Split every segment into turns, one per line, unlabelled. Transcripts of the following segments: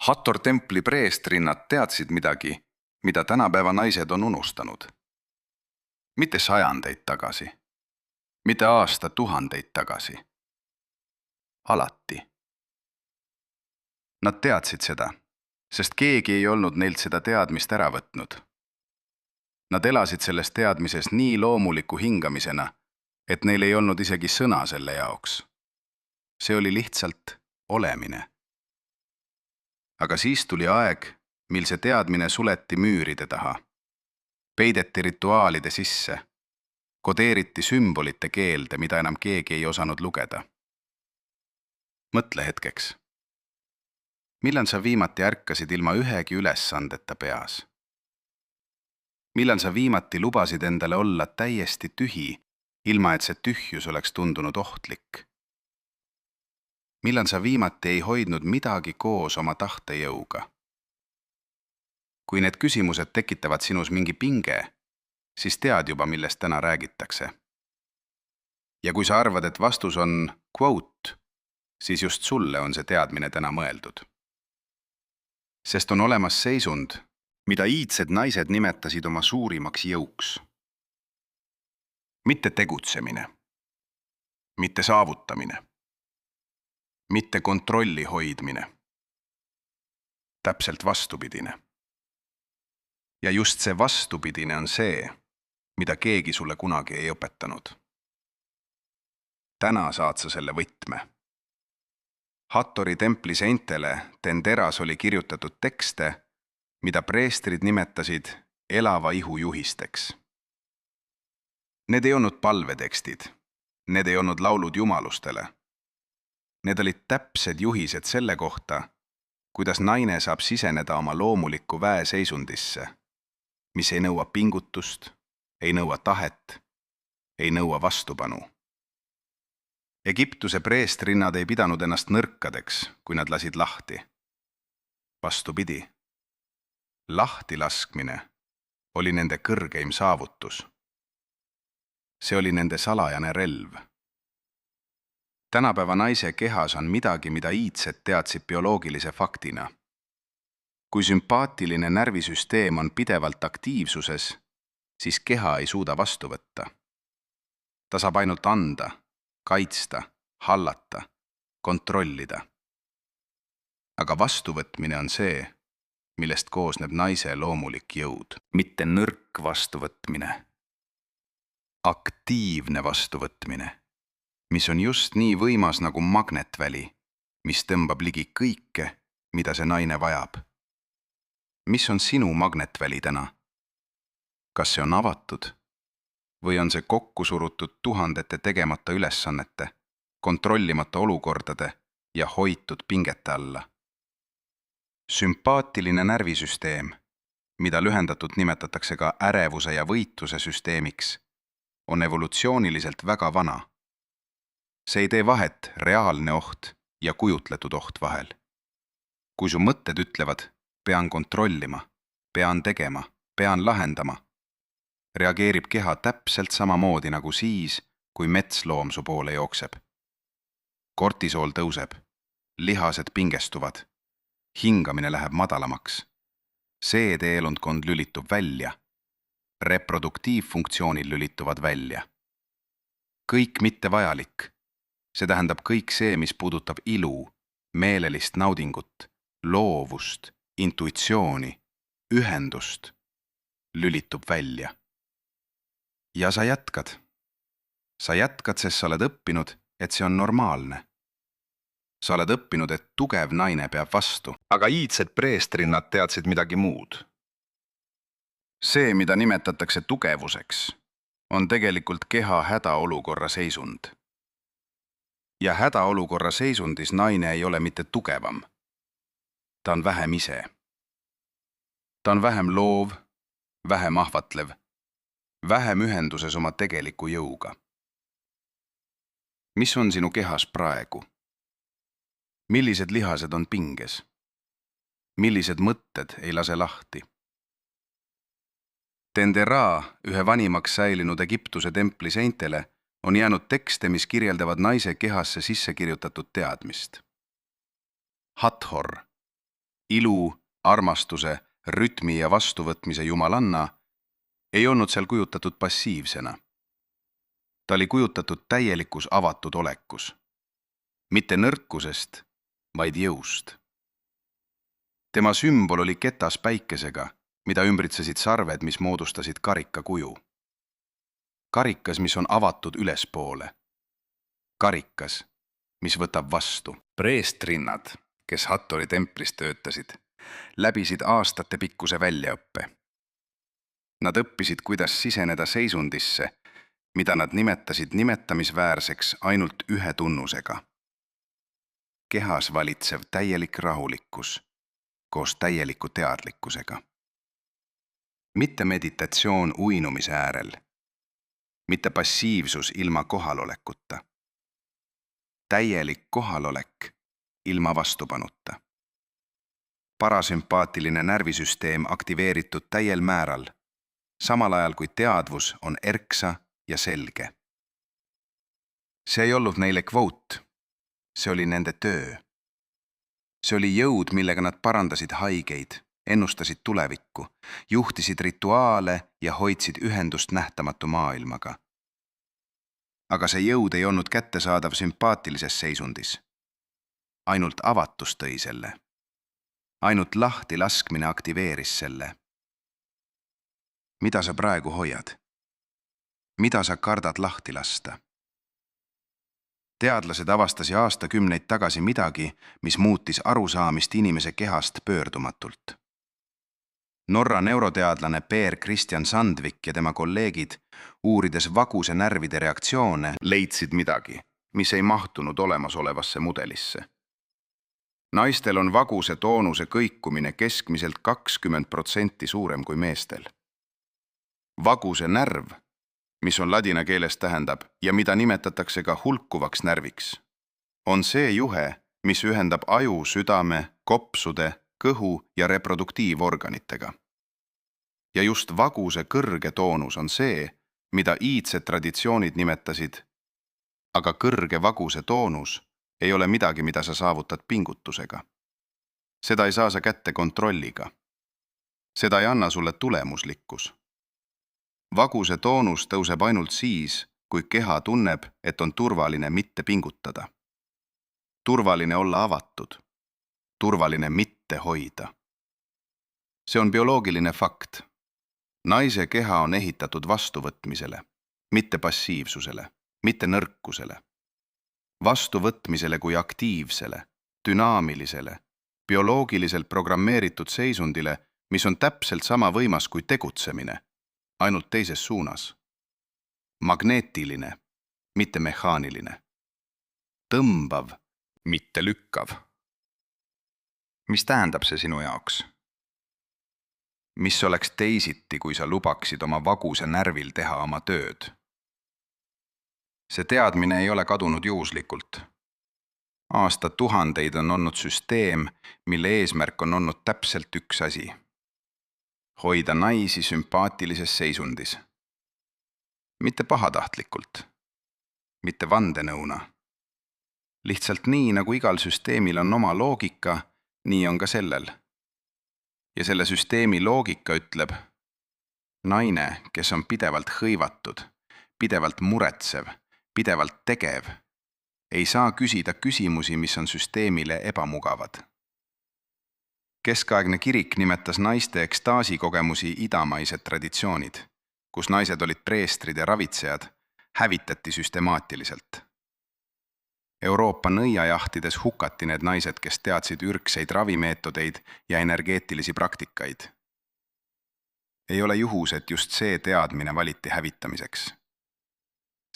Hathor templi preestrinnad teadsid midagi, mida tänapäeva naised on unustanud. Mitte sajandeid tagasi, mitte aastatuhandeid tagasi. Alati. Nad teadsid seda, sest keegi ei olnud neilt seda teadmist ära võtnud. Nad elasid selles teadmises nii loomuliku hingamisena, et neil ei olnud isegi sõna selle jaoks. See oli lihtsalt olemine. Aga siis tuli aeg, mil see teadmine suleti müüride taha. Peideti rituaalide sisse. Kodeeriti sümbolite keelde, mida enam keegi ei osanud lugeda. Mõtle hetkeks. Millal sa viimati ärkasid ilma ühegi ülesandeta peas? Millal sa viimati lubasid endale olla täiesti tühi, ilma et see tühjus oleks tundunud ohtlik? Millal sa viimati ei hoidnud midagi koos oma tahtejõuga? Kui need küsimused tekitavad sinus mingi pinge, siis tead juba, millest täna räägitakse. Ja kui sa arvad, et vastus on quote, siis just sulle on see teadmine täna mõeldud. Sest on olemas seisund, mida iidsed naised nimetasid oma suurimaks jõuks. Mitte tegutsemine, mitte saavutamine, mitte kontrolli hoidmine. Täpselt vastupidine. Ja just see vastupidine on see, mida keegi sulle kunagi ei õpetanud. Täna saad sa selle võtme. Hathori templi seintele Tenderas oli kirjutatud tekste, mida preestrid nimetasid elava ihu juhisteks. Need ei olnud palvetekstid, need ei olnud laulud jumalustele. Need olid täpsed juhised selle kohta, kuidas naine saab siseneda oma loomulikku väeseisundisse, mis ei nõua pingutust, ei nõua tahet, ei nõua vastupanu. Egiptuse preestrinnad ei pidanud ennast nõrkadeks, kui nad lasid lahti. Vastupidi. Lahtilaskmine oli nende kõrgeim saavutus. See oli nende salajane relv. Tänapäeva naise kehas on midagi, mida iidsed teadsid bioloogilise faktina. Kui sümpaatiline närvisüsteem on pidevalt aktiivsuses, siis keha ei suuda vastu võtta. Ta saab ainult anda, kaitsta, hallata, kontrollida. Aga vastuvõtmine on see, millest koosneb naise loomulik jõud. Mitte nõrk vastuvõtmine. Aktiivne vastuvõtmine, mis on just nii võimas nagu magnetväli, mis tõmbab ligi kõike, mida see naine vajab. Mis on sinu magnetväli täna? Kas see on avatud? Või on see kokku surutud tuhandete tegemata ülesannete, kontrollimata olukordade ja hoitud pingete alla? Sümpaatiline närvisüsteem, mida lühendatud nimetatakse ka ärevuse ja võitluse süsteemiks, on evolutsiooniliselt väga vana. See ei tee vahet reaalne oht ja kujutletud oht vahel. Kui su mõtted ütlevad, pean kontrollima, pean tegema, pean lahendama, reageerib keha täpselt samamoodi nagu siis, kui metsloom su poole jookseb. Kortisool tõuseb, lihased pingestuvad, hingamine läheb madalamaks, seedeelundkond lülitub välja, reproduktiivfunktsioonid lülituvad välja. Kõik mitte vajalik, see tähendab kõik see, mis puudutab ilu, meelelist naudingut, loovust, intuitsiooni, ühendust, lülitub välja. Ja sa jätkad. Sa jätkad, sest sa oled õppinud, et see on normaalne. Sa oled õppinud, et tugev naine peab vastu. Aga iidsed preestrinnad teadsid midagi muud. See, mida nimetatakse tugevuseks, on tegelikult keha hädaolukorra seisund. Ja hädaolukorra seisundis naine ei ole mitte tugevam. Ta on vähem ise. Ta on vähem loov, vähem ahvatlev, vähem ühenduses oma tegeliku jõuga. Mis on sinu kehas praegu? Millised lihased on pinges? Millised mõtted ei lase lahti? Tendera, ühe vanimaks säilinud Egiptuse templi seintele, on jäänud tekste, mis kirjeldavad naise kehasse sisse kirjutatud teadmist. Hathor, ilu, armastuse, rütmi ja vastuvõtmise jumalanna ei olnud seal kujutatud passiivsena. Ta oli kujutatud täielikus avatud olekus. Mitte nõrkusest, vaid jõust. Tema sümbol oli ketas päikesega, mida ümbritsesid sarved, mis moodustasid karika kuju. Karikas, mis on avatud ülespoole. Karikas, mis võtab vastu. Preestrinnad, kes Hattori templis töötasid, läbisid aastatepikkuse väljaõppe. Nad õppisid, kuidas siseneda seisundisse, mida nad nimetasid nimetamisväärseks ainult ühe tunnusega. Kehas valitsev täielik rahulikkus koos täieliku teadlikkusega. Mitte meditatsioon uinumise äärel, mitte passiivsus ilma kohalolekuta. Täielik kohalolek ilma vastupanuta. Parasümpaatiline närvisüsteem aktiveeritud täiel määral, samal ajal kui teadvus on erksa ja selge. See ei olnud neile kvoot, see oli nende töö. See oli jõud, millega nad parandasid haigeid, ennustasid tulevikku, juhtisid rituaale ja hoidsid ühendust nähtamatu maailmaga. Aga see jõud ei olnud kättesaadav sümpaatilises seisundis. Ainult avatus tõi selle. Ainult lahti laskmine aktiveeris selle. Mida sa praegu hoiad? Mida sa kardad lahti lasta? Teadlased avastasid aastakümneid tagasi midagi, mis muutis arusaamist inimese kehast pöördumatult. Norra neuroteadlane Per Christian Sandvik ja tema kolleegid, uurides vaguse närvide reaktsioone, leidsid midagi, mis ei mahtunud olemasolevasse mudelisse. Naistel on vaguse toonuse kõikumine keskmiselt 20% suurem kui meestel. Vaguse närv, mis on ladina keeles tähendab ja mida nimetatakse ka hulkuvaks närviks, on see juhe, mis ühendab aju, südame, kopsude, kõhu ja reproduktiivorganitega. Ja just vaguse kõrge toonus on see, mida iidsed traditsioonid nimetasid, aga kõrge vaguse toonus ei ole midagi, mida sa saavutad pingutusega. Seda ei saa sa kätte kontrolliga. Seda ei anna sulle tulemuslikkus. Vaguse toonus tõuseb ainult siis, kui keha tunneb, et on turvaline mitte pingutada. Turvaline olla avatud. Turvaline mitte hoida. See on bioloogiline fakt. Naise keha on ehitatud vastuvõtmisele, mitte passiivsusele, mitte nõrkusele. Vastuvõtmisele kui aktiivsele, dünaamilisele, bioloogiliselt programmeeritud seisundile, mis on täpselt sama võimas kui tegutsemine, ainult teises suunas. Magneetiline, mitte mehaaniline. Tõmbav, mitte lükkav. Mis tähendab see sinu jaoks? Mis oleks teisiti, kui sa lubaksid oma vaguse närvil teha oma tööd? See teadmine ei ole kadunud juhuslikult. Aastatuhandeid on olnud süsteem, mille eesmärk on olnud täpselt üks asi. Hoida naisi sümpaatilises seisundis. Mitte pahatahtlikult. Mitte vandenõuna. Lihtsalt nii, nagu igal süsteemil on oma loogika, nii on ka sellel. Ja selle süsteemi loogika ütleb, naine, kes on pidevalt hõivatud, pidevalt muretsev, pidevalt tegev, ei saa küsida küsimusi, mis on süsteemile ebamugavad. Keskaegne kirik nimetas naiste ekstaasikogemusi idamaised traditsioonid, kus naised olid preestrid ja ravitsejad, hävitati süstemaatiliselt. Euroopa nõiajahtides hukati need naised, kes teadsid ürgseid ravimeetodeid ja energeetilisi praktikaid. Ei ole juhus, et just see teadmine valiti hävitamiseks.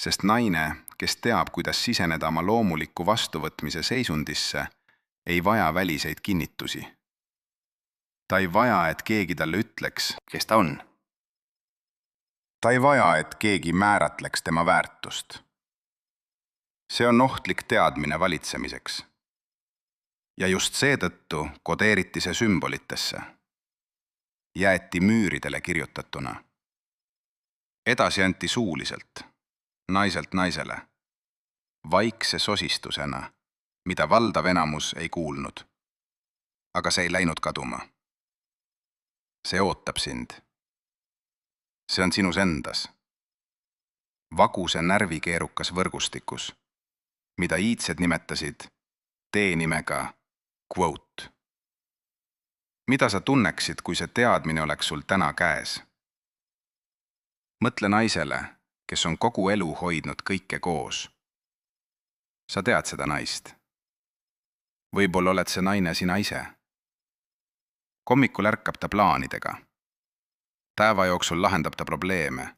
Sest naine, kes teab, kuidas siseneda oma loomuliku vastuvõtmise seisundisse, ei vaja väliseid kinnitusi. Ta ei vaja, et keegi talle ütleks, kes ta on. Ta ei vaja, et keegi määratleks tema väärtust. See on ohtlik teadmine valitsemiseks. Ja just seetõttu kodeeriti see sümbolitesse. Jäeti müüridele kirjutatuna. Edasi anti suuliselt, naiselt naisele, vaikse sosistusena, mida valdav enamus ei kuulnud. aga see ei läinud kaduma. See ootab sind. See on sinus endas. Vaguse närvikeerukas võrgustikus, mida iidsed nimetasid teenimega quote. Mida sa tunneksid, kui see teadmine oleks sul täna käes? Mõtle naisele, kes on kogu elu hoidnud kõike koos. Sa tead seda naist. Võib-olla oled see naine sina ise. Hommikul ärkab ta plaanidega. Päeva jooksul lahendab ta probleeme,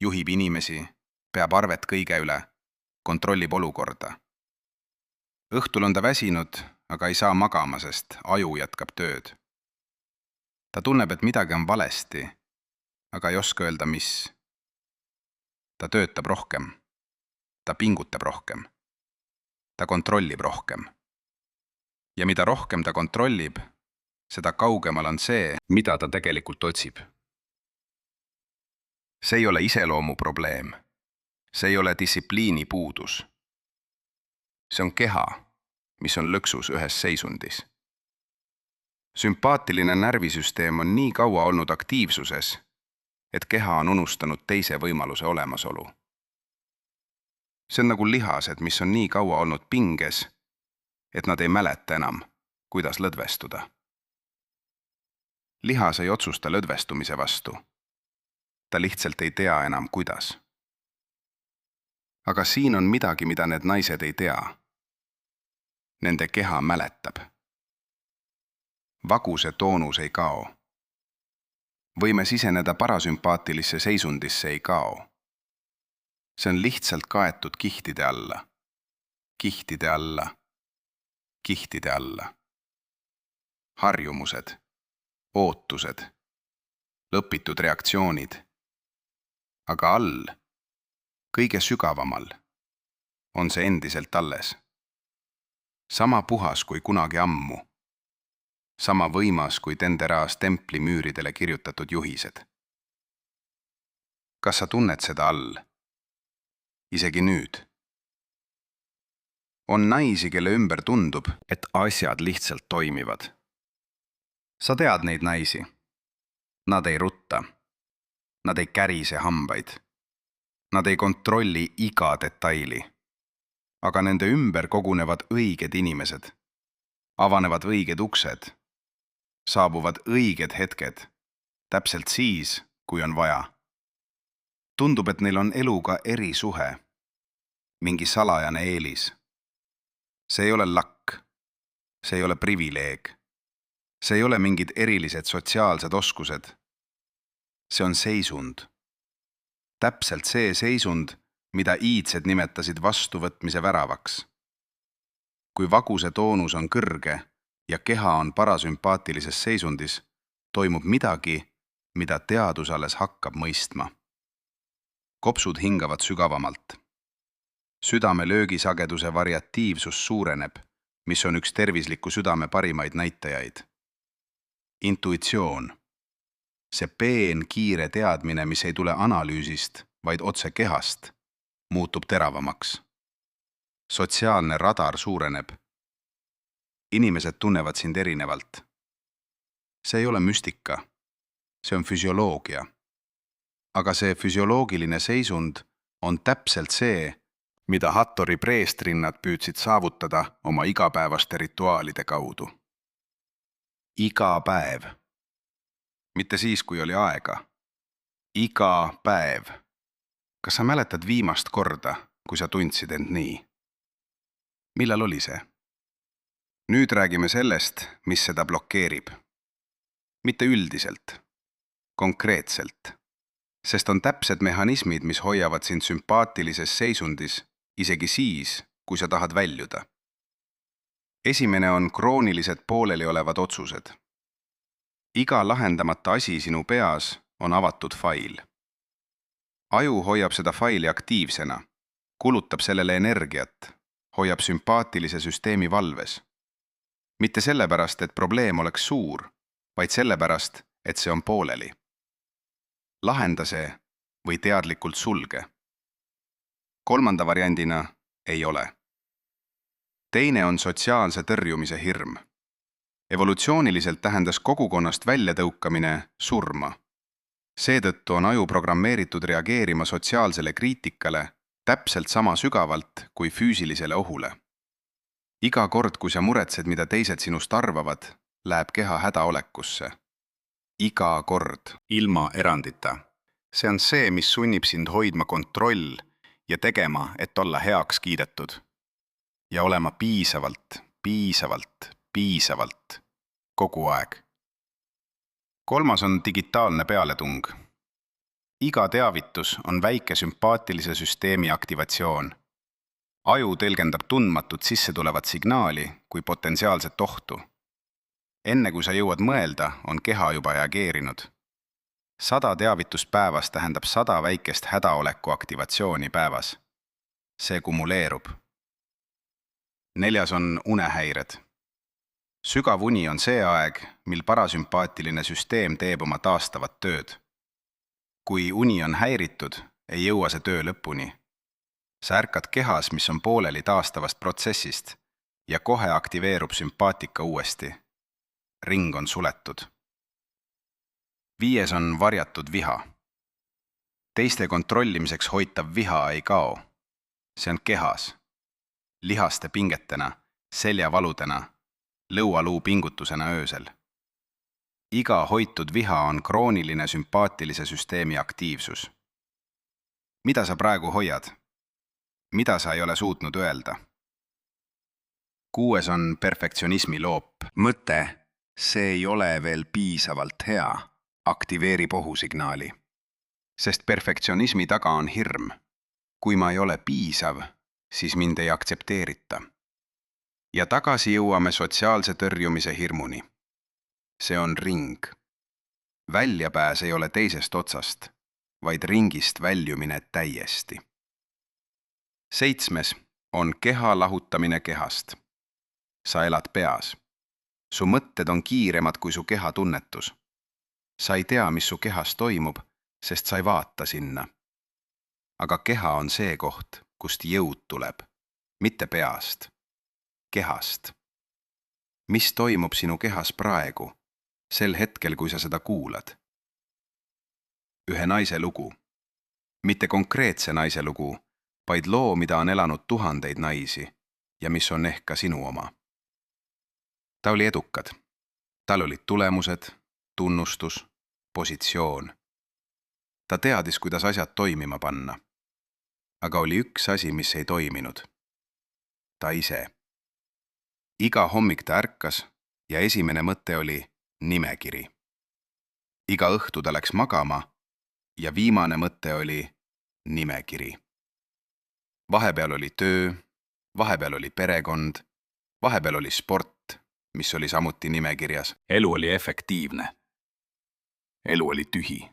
juhib inimesi, peab arvet kõige üle, kontrollib olukorda. Õhtul on ta väsinud, aga ei saa magama, sest aju jätkab tööd. Ta tunneb, et midagi on valesti, aga ei oska öelda, mis. Ta töötab rohkem. Ta pingutab rohkem. Ta kontrollib rohkem. Ja mida rohkem ta kontrollib, seda kaugemal on see, mida ta tegelikult otsib. See ei ole iseloomu probleem. See ei ole distsipliini puudus. See on keha, mis on lõksus ühes seisundis. Sümpaatiline närvisüsteem on nii kaua olnud aktiivsuses, et keha on unustanud teise võimaluse olemasolu. See on nagu lihased, mis on nii kaua olnud pinges, et nad ei mäleta enam, kuidas lõdvestuda. Lihas ei otsusta lõdvestumise vastu. Ta lihtsalt ei tea enam, kuidas. Aga siin on midagi, mida need naised ei tea. Nende keha mäletab. Vaguse toonus ei kao. Võime siseneda parasümpaatilisse seisundisse ei kao. See on lihtsalt kaetud kihtide alla. Kihtide alla. Kihtide alla. Harjumused. Ootused. Lõpitud reaktsioonid. Aga all, kõige sügavamal, on see endiselt alles. Sama puhas kui kunagi ammu. Sama võimas kui Tenderaas templi müüridele kirjutatud juhised. Kas sa tunned seda all? Isegi nüüd. On naisi, kelle ümber tundub, et asjad lihtsalt toimivad. Sa tead neid naisi. Nad ei rutta. Nad ei kärise hambaid. Nad ei kontrolli iga detaili. Aga nende ümber kogunevad õiged inimesed. Avanevad õiged uksed. Saabuvad õiged hetked. Täpselt siis, kui on vaja. Tundub, et neil on eluga erisuhe. Mingi salajane eelis. See ei ole lakk. See ei ole privileeg. See ei ole mingid erilised sotsiaalsed oskused. See on seisund. Täpselt see seisund, mida iidsed nimetasid vastuvõtmise väravaks. Kui vaguse toonus on kõrge ja keha on parasümpaatilises seisundis, toimub midagi, mida teadus alles hakkab mõistma. Kopsud hingavad sügavamalt. Südame löögisageduse variatiivsus suureneb, mis on üks tervisliku südame parimaid näitajaid. Intuitsioon. See peen kiire teadmine, mis ei tule analüüsist, vaid otse kehast, muutub teravamaks. Sotsiaalne radar suureneb. Inimesed tunnevad sind erinevalt. See ei ole müstika. See on füsioloogia. Aga see füsioloogiline seisund on täpselt see, mida Hattori preestrinnad püüdsid saavutada oma igapäevaste rituaalide kaudu. Iga päev. Mitte siis, kui oli aega. Iga päev. Kas sa mäletad viimast korda, kui sa tundsid end nii? Millal oli see? Nüüd räägime sellest, mis seda blokeerib. Mitte üldiselt. Konkreetselt. Sest on täpsed mehhanismid, mis hoiavad sind sümpaatilises seisundis, isegi siis, kui sa tahad väljuda. Esimene on kroonilised pooleli olevad otsused. Iga lahendamata asi sinu peas on avatud fail. Aju hoiab seda faili aktiivsena, kulutab sellele energiat, hoiab sümpaatilise süsteemi valves. Mitte sellepärast, et probleem oleks suur, vaid sellepärast, et see on pooleli. Lahenda see või teadlikult sulge. Kolmanda variandina ei ole. Teine on sotsiaalse tõrjumise hirm. Evolutsiooniliselt tähendas kogukonnast väljatõukamine surma. Seetõttu on aju programmeeritud reageerima sotsiaalsele kriitikale täpselt sama sügavalt kui füüsilisele ohule. Iga kord, kui sa muretsed, mida teised sinust arvavad, läheb keha hädaolekusse. Iga kord.
Ilma erandita. See on see, mis sunnib sind hoidma kontroll ja tegema, et olla heaks kiidetud. Ja olema piisavalt kogu aeg. 3. on digitaalne pealetung. Iga teavitus on väike sümpaatilise süsteemi aktivatsioon. Aju tõlgendab tundmatut sissetulevat signaali kui potentsiaalset ohtu. Enne kui sa jõuad mõelda, on keha juba reageerinud. 100 teavitust päevas tähendab 100 väikest hädaoleku aktivatsiooni päevas. See kumuleerub. 4. on unehäired. Sügav uni on see aeg, mil parasümpaatiline süsteem teeb oma taastavat tööd. Kui uni on häiritud, ei jõua see töö lõpuni. Sa ärkad kehas, mis on pooleli taastavast protsessist ja kohe aktiveerub sümpaatika uuesti. Ring on suletud. 5. on varjatud viha. Teiste kontrollimiseks hoitav viha ei kao. See on kehas. Lihaste pingetena, seljavaludena, lõualuu pingutusena öösel. Iga hoitud viha on krooniline sümpaatilise süsteemi aktiivsus. Mida sa praegu hoiad? Mida sa ei ole suutnud öelda? 6. on perfektsionismi loop. Mõte, see ei ole veel piisavalt hea, aktiveerib ohusignaali. Sest perfektsionismi taga on hirm. Kui ma ei ole piisav, siis mind ei aktsepteerita. Ja tagasi jõuame sotsiaalse tõrjumise hirmuni. See on ring. Väljapääs ei ole teisest otsast, vaid ringist väljumine täiesti. 7. on keha lahutamine kehast. Sa elad peas. Su mõtted on kiiremad kui su keha tunnetus. Sa ei tea, mis su kehas toimub, sest sa ei vaata sinna. Aga keha on see koht, kust jõud tuleb, mitte peast, kehast. Mis toimub sinu kehas praegu, sel hetkel, kui sa seda kuulad? Ühe naise lugu. Mitte konkreetse naise lugu, vaid loo, mida on elanud tuhandeid naisi ja mis on ehk ka sinu oma. Ta oli edukad. Tal olid tulemused, tunnustus, positsioon. Ta teadis, kuidas asjad toimima panna. Aga oli üks asi, mis ei toiminud. Ta ise. Iga hommik ta ärkas ja esimene mõte oli nimekiri. Iga õhtu ta läks magama ja viimane mõte oli nimekiri. Vahepeal oli töö, vahepeal oli perekond, vahepeal oli sport, mis oli samuti nimekirjas. Elu oli efektiivne. Elu oli tühi.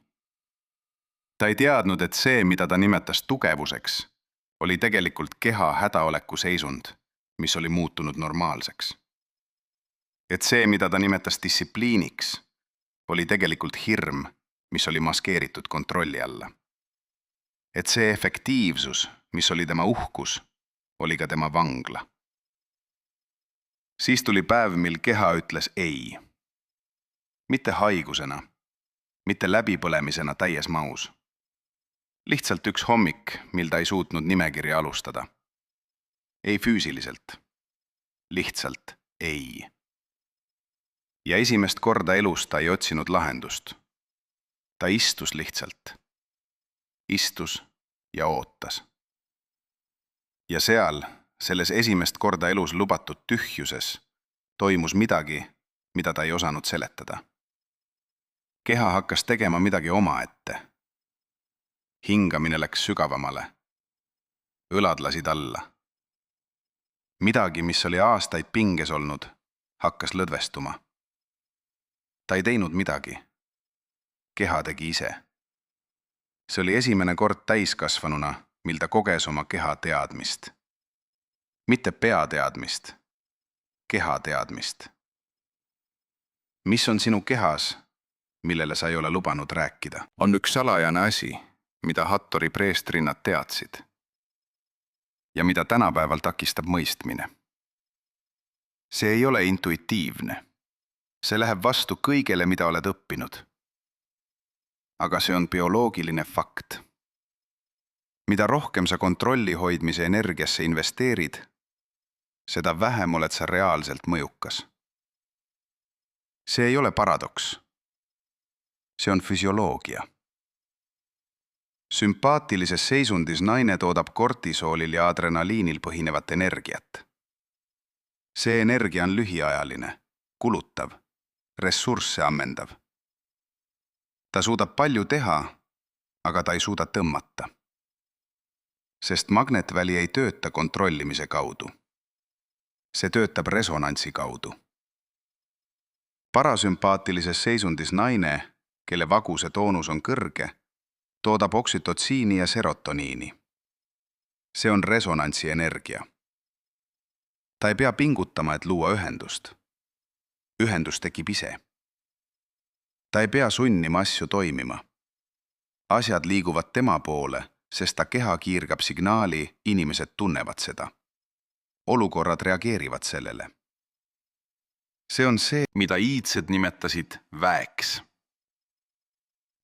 Ta ei teadnud, et see, mida ta nimetas tugevuseks, oli tegelikult keha hädaoleku seisund, mis oli muutunud normaalseks. Et see, mida ta nimetas distsipliiniks, oli tegelikult hirm, mis oli maskeeritud kontrolli alla. Et see efektiivsus, mis oli tema uhkus, oli ka tema vangla. Siis tuli päev, mil keha ütles ei. Mitte haigusena, mitte läbipõlemisena täies mahus. Lihtsalt üks hommik, mil ta ei suutnud nimekirja alustada. Ei füüsiliselt. Lihtsalt ei. Ja esimest korda elus ta ei otsinud lahendust. Ta istus lihtsalt. Istus ja ootas. Ja seal, selles esimest korda elus lubatud tühjuses, toimus midagi, mida ta ei osanud seletada. Keha hakkas tegema midagi omaette. Hingamine läks sügavamale. Õlad lasid alla. Midagi, mis oli aastaid pinges olnud, hakkas lõdvestuma. Ta ei teinud midagi. Keha tegi ise. See oli esimene kord täiskasvanuna, mil ta koges oma keha teadmist. Mitte peateadmist, keha teadmist. Mis on sinu kehas, millele sa ei ole lubanud rääkida? On üks salajane asi, mida Hattori preestrinnad teadsid ja mida tänapäeval takistab mõistmine. See ei ole intuitiivne.
see läheb vastu kõigele, mida oled õppinud. Aga see on bioloogiline fakt. Mida rohkem sa kontrolli hoidmise energiasse investeerid, seda vähem oled sa reaalselt mõjukas. See ei ole paradoks. See on füsioloogia. Sümpaatilises seisundis naine toodab kortisoolil ja adrenaliinil põhinevat energiat. See energia on lühiajaline, kulutav, ressursse ammendav. Ta suudab palju teha, aga ta ei suuda tõmmata. Sest magnetväli ei tööta kontrollimise kaudu. See töötab resonantsi kaudu. Parasümpaatilises seisundis naine, kelle vaguse toonus on kõrge, toodab oksütotsiini ja serotoniini. See on resonantsi energia. Ta ei pea pingutama, et luua ühendust. Ühendus tekib ise. Ta ei pea sunnima asju toimima. Asjad liiguvad tema poole, sest ta keha kiirgab signaali, inimesed tunnevad seda. Olukorrad reageerivad sellele. See on see, mida iidsed nimetasid väeks.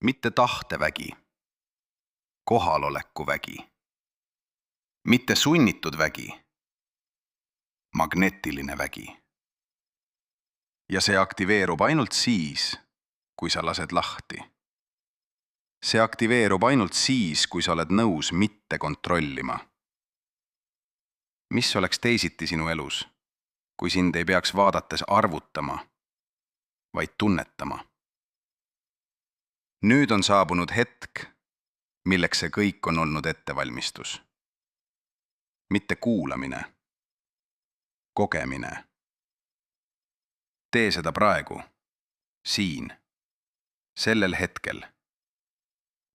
Mitte tahtevägi, kohaloleku vägi. Mitte sunnitud vägi, magnetiline vägi. Ja see aktiveerub ainult siis, kui sa lased lahti. See aktiveerub ainult siis, kui sa oled nõus mitte kontrollima. Mis oleks teisiti sinu elus, kui sind ei peaks vaadates arvutama, vaid tunnetama? Nüüd on saabunud hetk, milleks see kõik on olnud ettevalmistus. Mitte kuulamine, kogemine. Tee seda praegu, siin, sellel hetkel.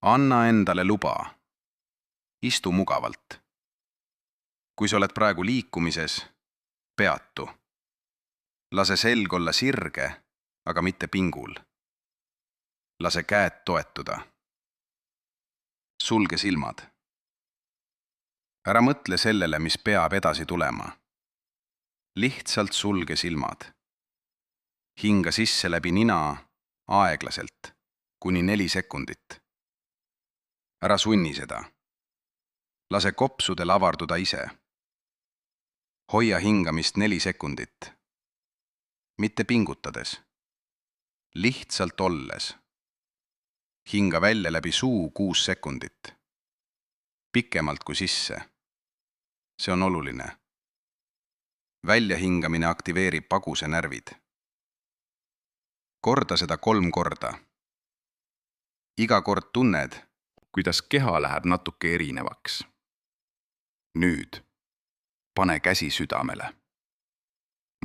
Anna endale luba. Istu mugavalt. Kui sa oled praegu liikumises, peatu. Lase selg olla sirge, aga mitte pingul. Lase käed toetuda. Sulge silmad. Ära mõtle sellele, mis peab edasi tulema. Lihtsalt sulge silmad. Hinga sisse läbi nina aeglaselt, kuni 4 sekundit. Ära sunni seda. Lase kopsudel avarduda ise. Hoia hingamist 4 sekundit. Mitte pingutades. Lihtsalt olles. Hinga välja läbi suu 6 sekundit. Pikemalt kui sisse. See on oluline. Väljahingamine aktiveerib paguse närvid. Korda seda 3 korda. Iga kord tunned, kuidas keha läheb natuke erinevaks. Nüüd pane käsi südamele.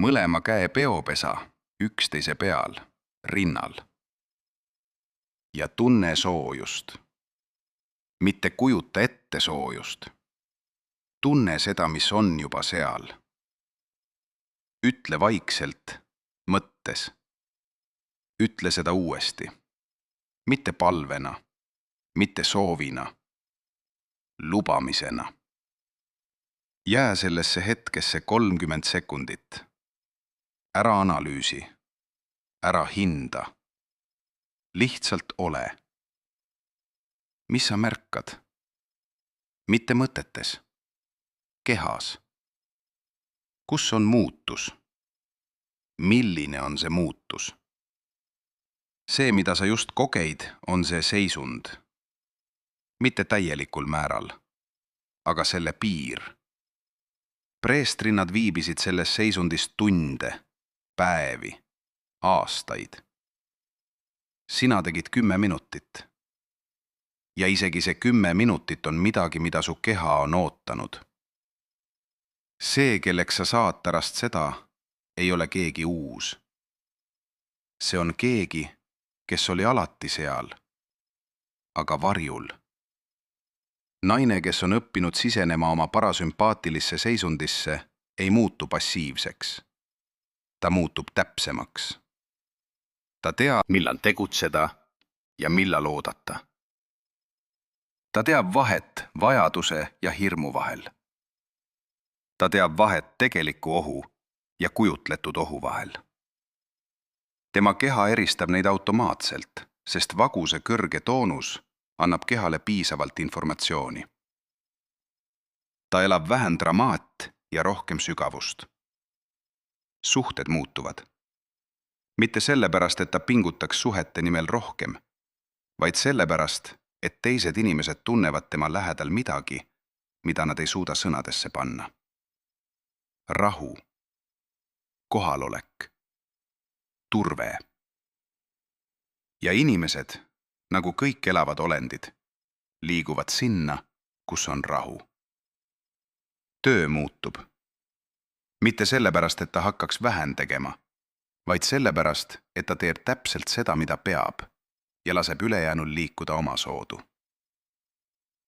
Mõlema käe peopesa üksteise peal, rinnal. Ja tunne soojust. Mitte kujuta ette soojust. Tunne seda, mis on juba seal. Ütle vaikselt, mõttes. Ütle seda uuesti. Mitte palvena, mitte soovina. Lubamisena. Jää sellesse hetkesse 30 sekundit. Ära analüüsi. Ära hinda. Lihtsalt ole. Mis sa märkad? Mitte mõtetes. Kehas. Kus on muutus? Milline on see muutus? See, mida sa just kogeid, on see seisund. Mitte täielikul määral, aga selle piir. Preestrinnad viibisid selles seisundis tunde, päevi, aastaid. Sina tegid 10 minutit. Ja isegi see 10 minutit on midagi, mida su keha on ootanud. See, kelleks sa saad pärast seda, ei ole keegi uus. See on keegi, kes oli alati seal, aga varjul. Naine, kes on õppinud sisenema oma parasümpaatilisse seisundisse, ei muutu passiivseks. Ta muutub täpsemaks. Ta teab, millal tegutseda ja millal oodata. Ta teab vahet vajaduse ja hirmu vahel. Ta teab vahet tegeliku ohu ja kujutletud ohu vahel. tema keha eristab neid automaatselt, sest vaguse kõrge toonus annab kehale piisavalt informatsiooni. Ta elab vähem dramaat ja rohkem sügavust. Suhted muutuvad. Mitte sellepärast, et ta pingutaks suhete nimel rohkem, vaid sellepärast, et teised inimesed tunnevad tema lähedal midagi, mida nad ei suuda sõnadesse panna. Rahu, kohalolek, turve. Ja inimesed, nagu kõik elavad olendid, liiguvad sinna, kus on rahu. Töö muutub. Mitte sellepärast, et ta hakkaks vähem tegema, vaid sellepärast, et ta teeb täpselt seda, mida peab, ja laseb ülejäänul liikuda oma soodu.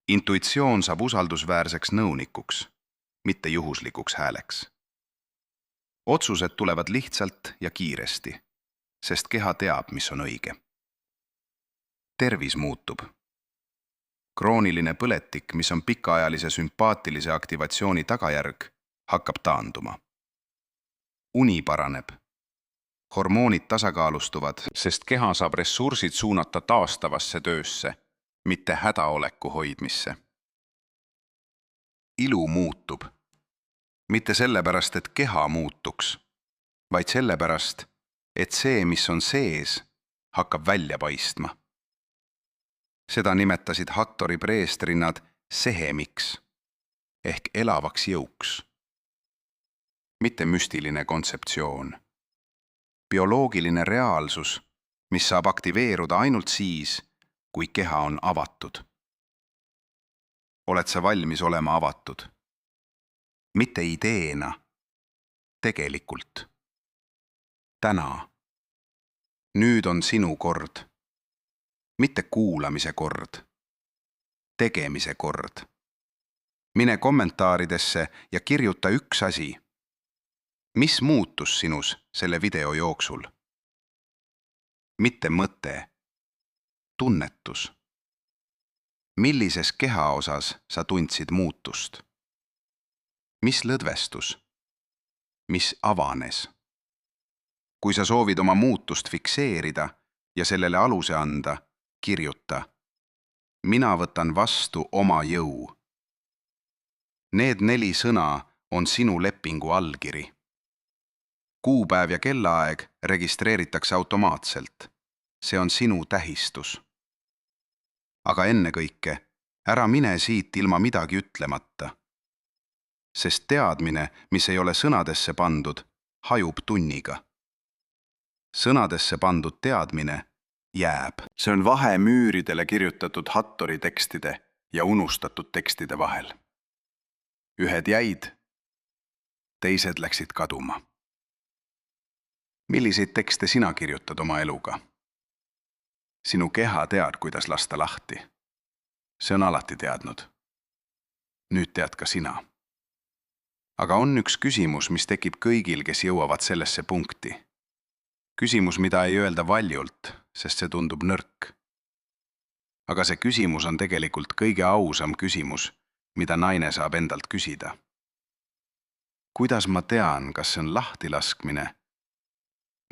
Intuitsioon saab usaldusväärseks nõunikuks, mitte juhuslikuks hääleks. Otsused tulevad lihtsalt ja kiiresti, sest keha teab, mis on õige. Tervis muutub. Krooniline põletik, mis on pikaajalise sümpaatilise aktivatsiooni tagajärg, hakkab taanduma. Uni paraneb. Hormoonid tasakaalustuvad, sest keha saab ressursid suunata taastavasse töösse, mitte hädaoleku hoidmisse. Ilu muutub. Mitte sellepärast, et keha muutuks, vaid sellepärast, et see, mis on sees, hakkab välja paistma. Seda nimetasid Hattori preestrinnad sehemiks ehk elavaks jõuks. Mitte müstiline kontseptsioon. Bioloogiline reaalsus, mis saab aktiveeruda ainult siis, kui keha on avatud. Oled sa valmis olema avatud? Mitte ideena, tegelikult. Täna. Nüüd on sinu kord. Mitte kuulamise kord. Tegemise kord. Mine kommentaaridesse ja kirjuta üks asi. Mis muutus sinus selle video jooksul? Mitte mõte. Tunnetus. Millises keha osas sa tundsid muutust? Mis lõdvestus? Mis avanes? Kui sa soovid oma muutust fikseerida ja sellele aluse anda, kirjuta. Mina võtan vastu oma jõu. Need 4 sõna on sinu lepingu allkiri. Kuupäev ja kellaaeg registreeritakse automaatselt. See on sinu tähistus. Aga ennekõike, ära mine siit ilma midagi ütlemata. Sest teadmine, mis ei ole sõnadesse pandud, hajub tunniga. Sõnadesse pandud teadmine jääb. See on vahe müüridele kirjutatud Hattori tekstide ja unustatud tekstide vahel. Ühed jäid, teised läksid kaduma. Milliseid tekste sina kirjutad oma eluga? Sinu keha tead, kuidas lasta lahti. See on alati teadnud. Nüüd tead ka sina. Aga on üks küsimus, mis tekib kõigil, kes jõuavad sellesse punkti. Küsimus, mida ei öelda valjult, sest see tundub nõrk. Aga see küsimus on tegelikult kõige ausam küsimus, mida naine saab endalt küsida. Kuidas ma tean, kas see on lahtilaskmine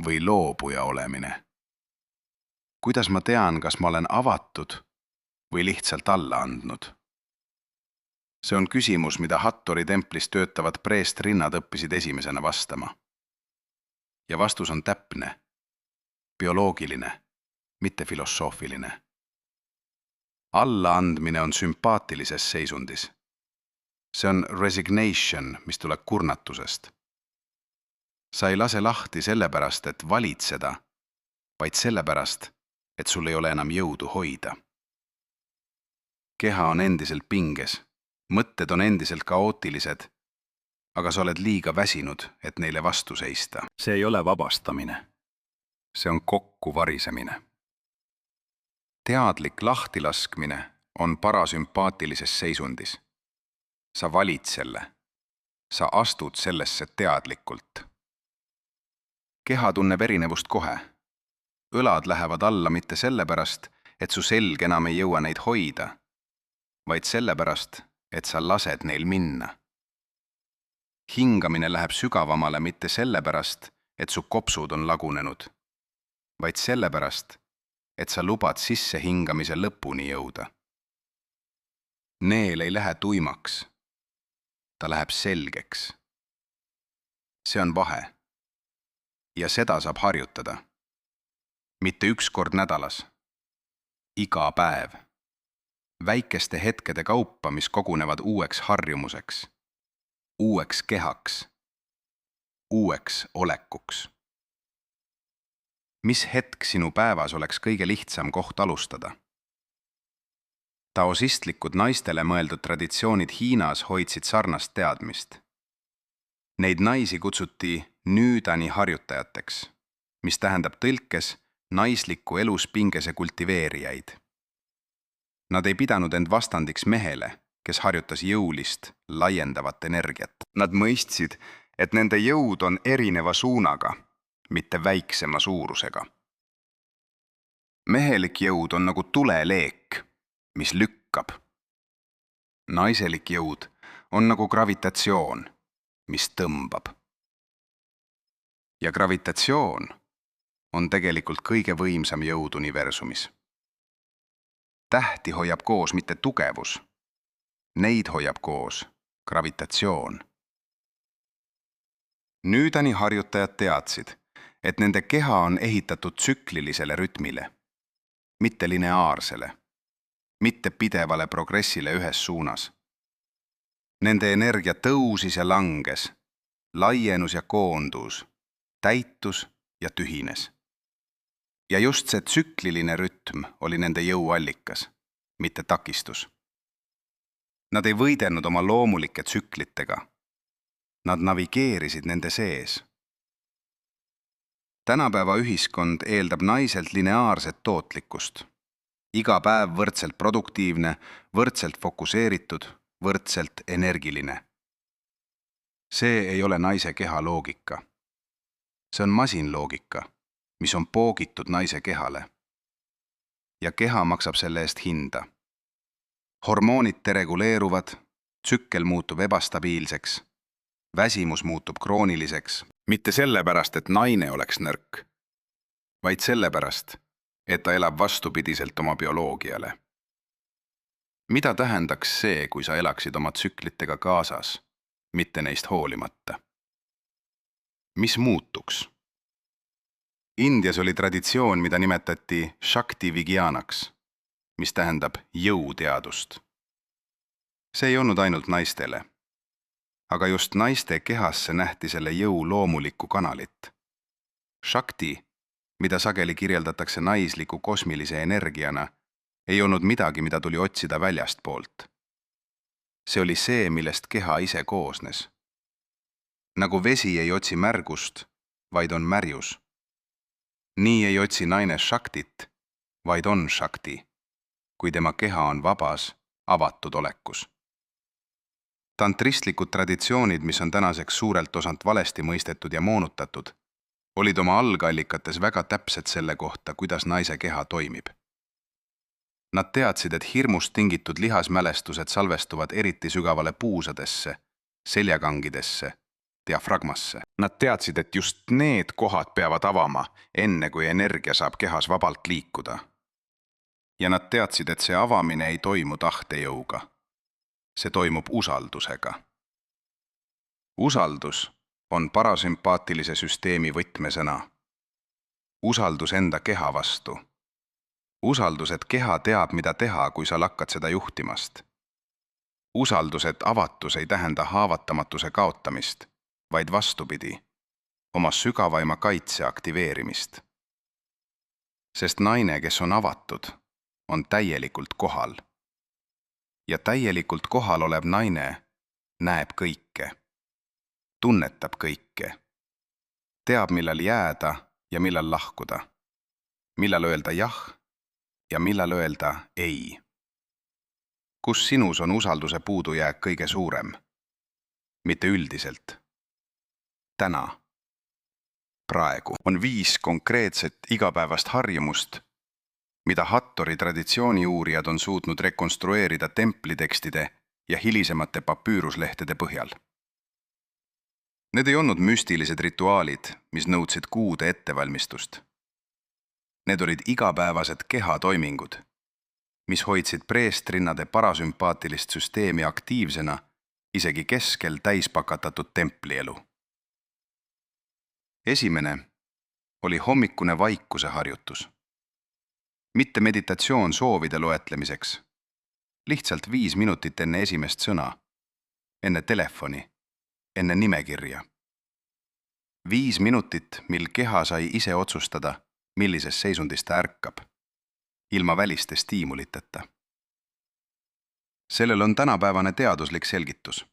või loobuja olemine? Kuidas ma tean, kas ma olen avatud või lihtsalt alla andnud? See on küsimus, mida Hattori templis töötavad preestrinnad õppisid esimesena vastama. Ja vastus on täpne, bioloogiline, mitte filosoofiline. Allaandmine on sümpaatilises seisundis. See on resignation, mis tuleb kurnatusest. Sa ei lase lahti sellepärast, et valitseda, vaid sellepärast, et sul ei ole enam jõudu hoida. Keha on endiselt pinges, mõtted on endiselt kaootilised, aga sa oled liiga väsinud, et neile vastu seista. See ei ole vabastamine. See on kokkuvarisemine. Teadlik lahtilaskmine on parasümpaatilises seisundis. Sa valid selle. Sa astud sellesse teadlikult. Keha tunneb erinevust kohe. Õlad lähevad alla mitte sellepärast, et su selg enam ei jõua neid hoida, vaid sellepärast, et sa lased neil minna. Hingamine läheb sügavamale mitte sellepärast, et su kopsud on lagunenud, vaid sellepärast, et sa lubad sissehingamise lõpuni jõuda. Neel ei lähe tuimaks, ta läheb selgeks. See on vahe. Ja seda saab harjutada. Mitte üks kord nädalas. Iga päev. Väikeste hetkede kaupa, mis kogunevad uueks harjumuseks, uueks kehaks, uueks olekuks. Mis hetk sinu päevas oleks kõige lihtsam koht alustada? Taosistlikud naistele mõeldud traditsioonid Hiinas hoidsid sarnast teadmist. Neid naisi kutsuti nüüdani harjutajateks, mis tähendab tõlkes naisliku eluspingese kultiveerijaid. Nad ei pidanud end vastandiks mehele, kes harjutas jõulist, laiendavat energiat. Nad mõistsid, et nende jõud on erineva suunaga, mitte väiksema suurusega. Mehelik jõud on nagu tuleleek, mis lükkab. Naiselik jõud on nagu gravitatsioon, mis tõmbab. Ja gravitatsioon on tegelikult kõige võimsam jõud universumis. Tähti hoiab koos mitte tugevus, neid hoiab koos gravitatsioon. Nüüdani harjutajad teadsid, et nende keha on ehitatud tsüklilisele rütmile, mitte lineaarsele, mitte pidevale progressile ühes suunas. Nende energia tõusis ja langes, laienus ja koondus, täitus ja tühines. Ja just see tsükliline rütm oli nende jõuallikas, mitte takistus. Nad ei võidelnud oma loomulike tsüklitega. Nad navigeerisid nende sees. Tänapäeva ühiskond eeldab naiselt lineaarset tootlikkust. Iga päev võrdselt produktiivne, võrdselt fokuseeritud, võrdselt energiline. See ei ole naise keha loogika. See on masinloogika, mis on poogitud naise kehale. Ja keha maksab selle eest hinda. Hormoonid dereguleeruvad, tsükkel muutub ebastabiilseks, väsimus muutub krooniliseks, mitte sellepärast, et naine oleks nõrk, vaid sellepärast, et ta elab vastupidiselt oma bioloogiale. Mida tähendaks see, kui sa elaksid oma tsüklitega kaasas, mitte neist hoolimata? Mis muutuks? Indias oli traditsioon, mida nimetati Shakti Vigyanaks, mis tähendab jõuteadust. See ei olnud ainult naistele, aga just naiste kehasse nähti selle jõu loomulikku kanalit. Shakti, mida sageli kirjeldatakse naisliku kosmilise energiana, ei olnud midagi, mida tuli otsida väljastpoolt. See oli see, millest keha ise koosnes. Nagu vesi ei otsi märgust, vaid on märjus. Nii ei otsi naine Shaktit, vaid on Shakti, kui tema keha on vabas, avatud olekus. Tantristlikud traditsioonid, mis on tänaseks suurelt osalt valesti mõistetud ja moonutatud, olid oma algallikates väga täpsed selle kohta, kuidas naise keha toimib. Nad teadsid, et hirmust tingitud lihasmälestused salvestuvad eriti sügavale puusadesse, seljakangidesse, diafragmasse. Nad teadsid, et just need kohad peavad avama, enne kui energia saab kehas vabalt liikuda. Ja nad teadsid, et see avamine ei toimu tahtejõuga. See toimub usaldusega. Usaldus on parasümpaatilise süsteemi võtmesõna. Usaldus enda keha vastu. Usaldus, et keha teab, mida teha, kui sa lakkad seda juhtimast. Usaldus, et avatus ei tähenda haavatamatuse kaotamist, vaid vastupidi, oma sügavaima kaitse aktiveerimist. Sest naine, kes on avatud, on täielikult kohal. Ja täielikult kohal olev naine näeb kõike, tunnetab kõike, teab, millal jääda ja millal lahkuda, millal öelda jah ja millal öelda ei. Kus sinus on usalduse puudujääk kõige suurem? Mitte üldiselt. Täna, praegu on 5 konkreetset igapäevast harjumust, mida Hattori traditsiooni uurijad on suutnud rekonstrueerida templitekstide ja hilisemate papüüruslehtede põhjal. Need ei olnud müstilised rituaalid, mis nõudsid kuude ettevalmistust.
Need olid igapäevased kehatoimingud, mis hoidsid preestrinnade parasümpaatilist süsteemi aktiivsena isegi keskel täispakatatud templielu. Esimene oli hommikune vaikuse harjutus. Mitte meditatsioon soovide loetlemiseks, lihtsalt 5 minutit enne esimest sõna, enne telefoni, enne nimekirja. 5 minutit, mil keha sai ise otsustada, millises seisundis ta ärkab, ilma väliste stiimuliteta. Sellel on tänapäevane teaduslik selgitus.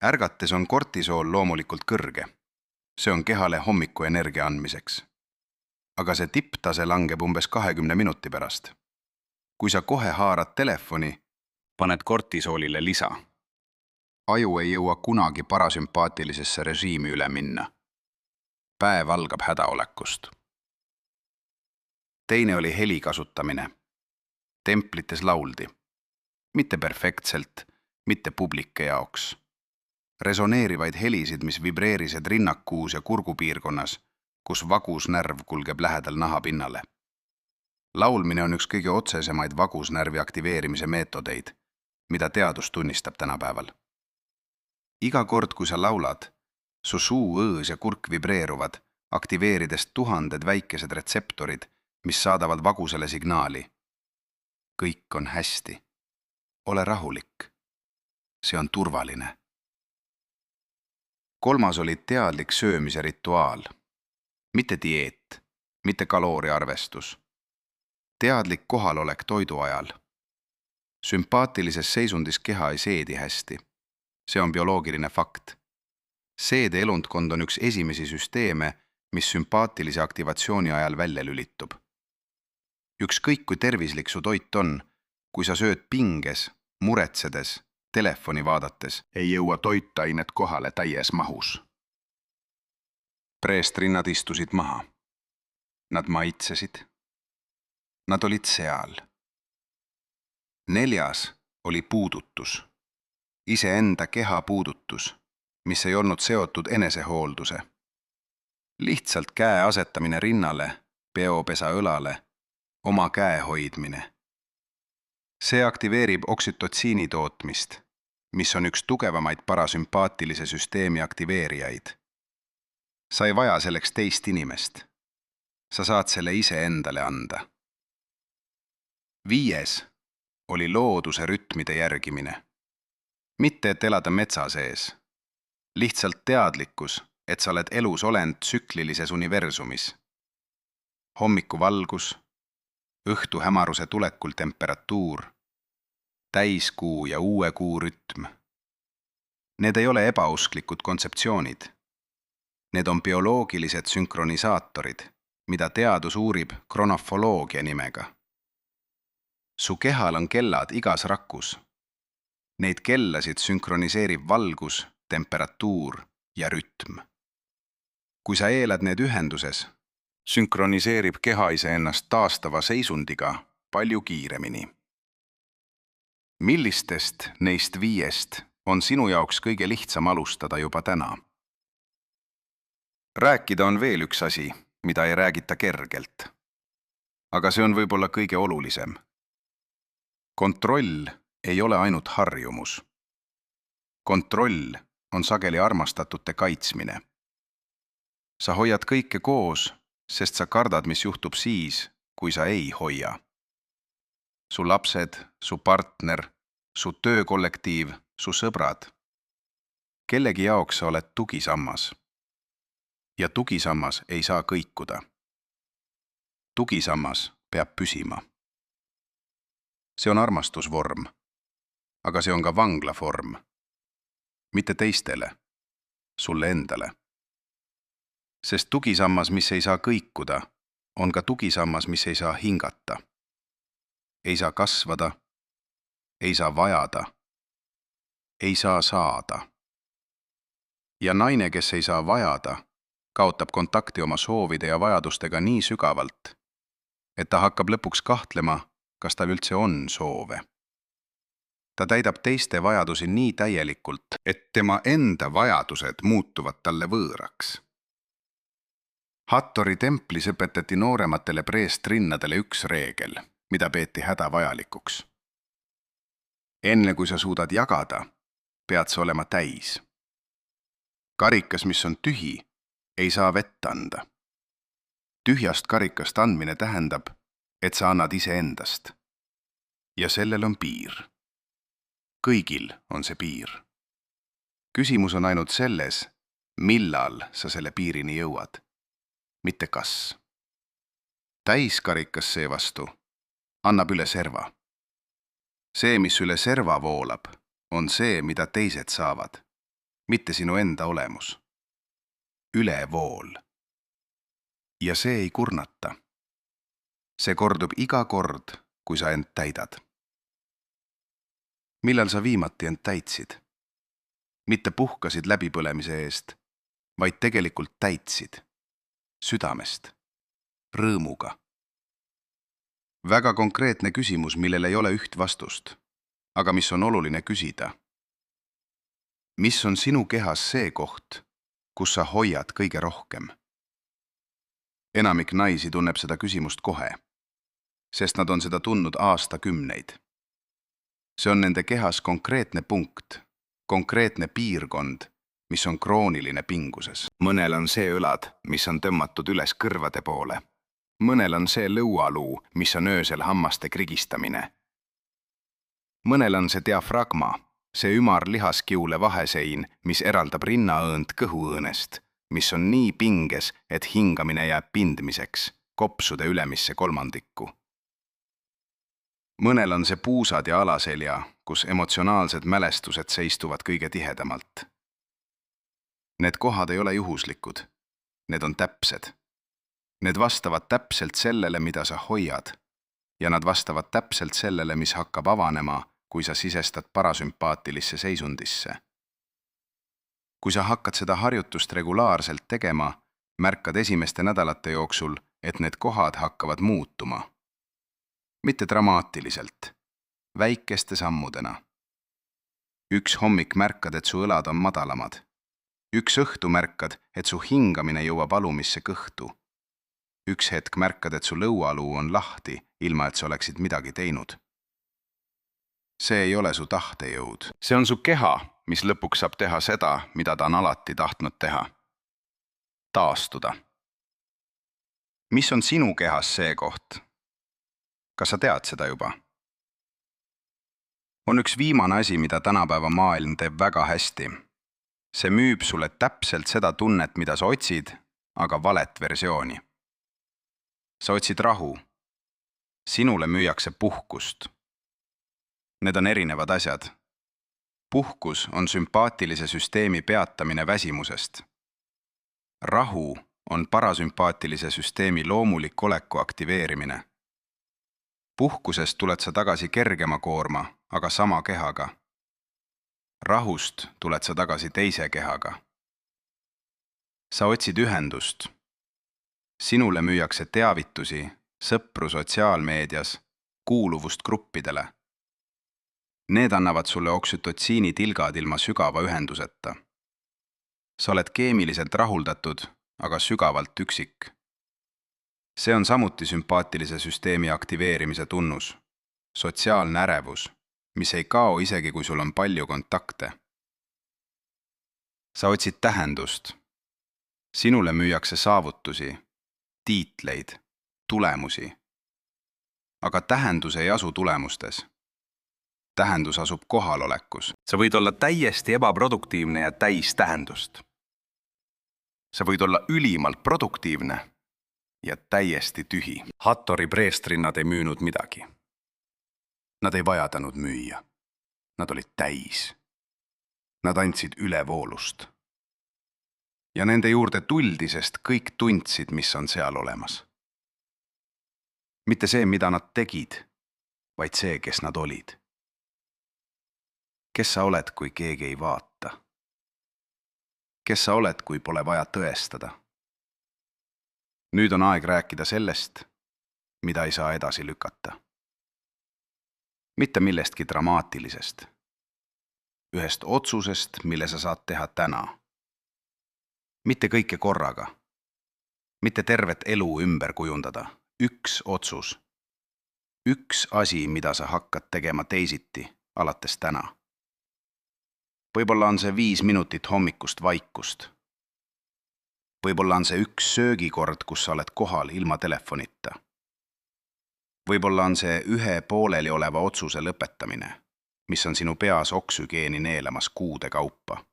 Ärgates on kortisool loomulikult kõrge. See on kehale hommikuenergia andmiseks. Aga see tipptase langeb umbes 20 minuti pärast. Kui sa kohe haarad telefoni, paned kortisoolile lisa. Aju ei jõua kunagi parasümpaatilisesse režiimi üle minna. Päev algab hädaolekust. Teine oli heli kasutamine. Templites lauldi. Mitte perfektselt, mitte publike jaoks. Resoneerivaid helisid, mis vibreerisid rinnakuus ja kurgupiirkonnas, kus vagusnärv kulgeb lähedal nahapinnale. Laulmine on üks kõige otsesemaid vagusnärvi aktiveerimise meetodeid, mida teadus tunnistab tänapäeval. Iga kord, kui sa laulad, su suu, õõs ja kurk vibreeruvad, aktiveerides tuhanded väikesed retseptorid, mis saadavad vagusele signaali. Kõik on hästi. Ole rahulik. See on turvaline. Kolmas oli teadlik söömise rituaal. Mitte dieet, mitte kalooriarvestus. Teadlik kohalolek toidu ajal. Sümpaatilises seisundis keha ei seedi hästi. See on bioloogiline fakt. Seede elundkond on üks esimesi süsteeme, mis sümpaatilise aktivatsiooni ajal välja lülitub. Ükskõik kui tervislik su toit on, kui sa sööd pinges, muretsedes, telefoni vaadates, ei jõua toitained kohale täies mahus. Preestrinnad istusid maha. Nad maitsesid. Nad olid seal. 4. oli puudutus. Iseenda keha puudutus, mis ei olnud seotud enesehoolduse. Lihtsalt käe asetamine rinnale, peopesa õlale, oma käe hoidmine. See aktiveerib oksütotsiini tootmist, mis on üks tugevamaid parasümpaatilise süsteemi aktiveerijaid. Sa ei vaja selleks teist inimest. Sa saad selle ise endale anda. 5. oli looduse rütmide järgimine. Mitte et elada metsa sees. Lihtsalt teadlikkus, et sa oled elus olend tsüklilises universumis. Hommikuvalgus, õhtu hämaruse tulekul temperatuur, täiskuu ja uue kuu rütm. Need ei ole ebausklikud kontseptsioonid. Need on bioloogilised sünkronisaatorid, mida teadus uurib kronofoloogia nimega. Su kehal on kellad igas rakus. Neid kellasid sünkroniseerib valgus, temperatuur ja rütm. Kui sa eelad need ühenduses, sünkroniseerib keha iseennast taastava seisundiga palju kiiremini. Millistest neist 5 on sinu jaoks kõige lihtsam alustada juba täna? Rääkida on veel üks asi, mida ei räägita kergelt. Aga see on võib-olla kõige olulisem. Kontroll ei ole ainult harjumus. Kontroll on sageli armastatute kaitsmine. Sa hoiad kõike koos, sest sa kardad, mis juhtub siis, kui sa ei hoia. Su lapsed, su partner, su töökollektiiv, su sõbrad. Kellegi jaoks sa oled tugisammas. Ja tugisammas ei saa kõikuda. Tugisammas peab püsima. See on armastusvorm, aga see on ka vanglavorm. Mitte teistele, sulle endale. Sest tugisammas, mis ei saa kõikuda, on ka tugisammas, mis ei saa hingata. Ei saa kasvada, ei saa vajada, ei saa saada. Ja naine, kes ei saa vajada, kaotab kontakti oma soovide ja vajadustega nii sügavalt, et ta hakkab lõpuks kahtlema, kas tal üldse on soove. Ta täidab teiste vajadusi nii täielikult, et tema enda vajadused muutuvad talle võõraks. Hattori templis õpetati noorematele preestrinnadele üks reegel, mida peeti hädavajalikuks. Enne kui sa suudad jagada, pead sa olema täis. Karikas, mis on tühi, ei saa vett anda. Tühjast karikast andmine tähendab, et sa annad iseendast. Ja sellel on piir. Kõigil on see piir. Küsimus on ainult selles, millal sa selle piirini jõuad, mitte kas. Täiskarikas seevastu annab üle serva. See, mis üle serva voolab, on see, mida teised saavad, mitte sinu enda olemus. Ülevool. Ja see ei kurnata. See kordub iga kord, kui sa end täidad. Millal sa viimati end täitsid? Mitte puhkasid läbipõlemise eest, vaid tegelikult täitsid. Südamest. Rõõmuga. Väga konkreetne küsimus, millel ei ole üht vastust, aga mis on oluline küsida. Mis on sinu kehas see koht, kus sa hoiad kõige rohkem? Enamik naisi tunneb seda küsimust kohe, sest nad on seda tundnud aastakümneid. See on nende kehas konkreetne punkt, konkreetne piirkond, mis on krooniline pinguses. Mõnel on see õlad, mis on tõmmatud üles kõrvade poole. Mõnel on see lõualuu, mis on öösel hammaste krigistamine. Mõnel on see diafragma, see ümar lihaskiule vahesein, mis eraldab rinnaõõnd kõhuõõnest, mis on nii pinges, et hingamine jääb pindmiseks, kopsude ülemisse kolmandikku. Mõnel on see puusad ja alaselja, kus emotsionaalsed mälestused seistuvad kõige tihedamalt. Need kohad ei ole juhuslikud. Need on täpsed. Need vastavad täpselt sellele, mida sa hoiad, ja nad vastavad täpselt sellele, mis hakkab avanema, kui sa sisestad parasümpaatilisse seisundisse. Kui sa hakkad seda harjutust regulaarselt tegema, märkad esimeste nädalate jooksul, et need kohad hakkavad muutuma. Mitte dramaatiliselt, väikeste sammudena. Üks hommik märkad, et su õlad on madalamad. Üks õhtu märkad, et su hingamine jõuab alumisse kõhtu. Üks hetk märkad, et su lõualuu on lahti, ilma et sa oleksid midagi teinud. See ei ole su tahtejõud. See on su keha, mis lõpuks saab teha seda, mida ta on alati tahtnud teha. Taastuda. Mis on sinu kehas see koht? Kas sa tead seda juba? On üks viimane asi, mida tänapäeva maailm teeb väga hästi. See müüb sulle täpselt seda tunnet, mida sa otsid, aga valet versiooni. Sa otsid rahu. Sinule müüakse puhkust. Need on erinevad asjad. Puhkus on sümpaatilise süsteemi peatamine väsimusest. Rahu on parasümpaatilise süsteemi loomulik oleku aktiveerimine. Puhkusest tuled sa tagasi kergema koorma, aga sama kehaga. Rahust tuled sa tagasi teise kehaga. Sa otsid ühendust. Sinule müüakse teavitusi, sõpru sotsiaalmeedias, kuuluvust gruppidele. Need annavad sulle oksütotsiini tilgad ilma sügava ühenduseta. Sa oled keemiliselt rahuldatud, aga sügavalt üksik. See on samuti sümpaatilise süsteemi aktiveerimise tunnus. Sotsiaalne ärevus, mis ei kao isegi, kui sul on palju kontakte. Sa otsid tähendust. Sinule müüakse saavutusi, tiitleid, tulemusi. Aga tähendus ei asu tulemustes. Tähendus asub kohalolekus. Sa võid olla täiesti ebaproduktiivne ja täis tähendust. Sa võid olla ülimalt produktiivne ja täiesti tühi. Hattori preestrinnad ei müünud midagi. Nad ei vajadanud müüa. Nad olid täis. Nad andsid ülevoolust. Ja nende juurde tuldi, sest kõik tundsid, mis on seal olemas. Mitte see, mida nad tegid, vaid see, kes nad olid. Kes sa oled, kui keegi ei vaata? Kes sa oled, kui pole vaja tõestada? Nüüd on aeg rääkida sellest, mida ei saa edasi lükata. Mitte millestki dramaatilisest. Ühest otsusest, mille sa saad teha täna. Mitte kõike korraga,
mitte tervet elu ümber kujundada. Üks otsus. Üks asi, mida sa hakkad tegema teisiti alates täna. Võib-olla on see 5 minutit hommikust vaikust. Võib-olla on see üks söögikord, kus sa oled kohal ilma telefonita. Võib-olla on see ühe pooleli oleva otsuse lõpetamine, mis on sinu peas oksügeeni neelamas kuude kaupa.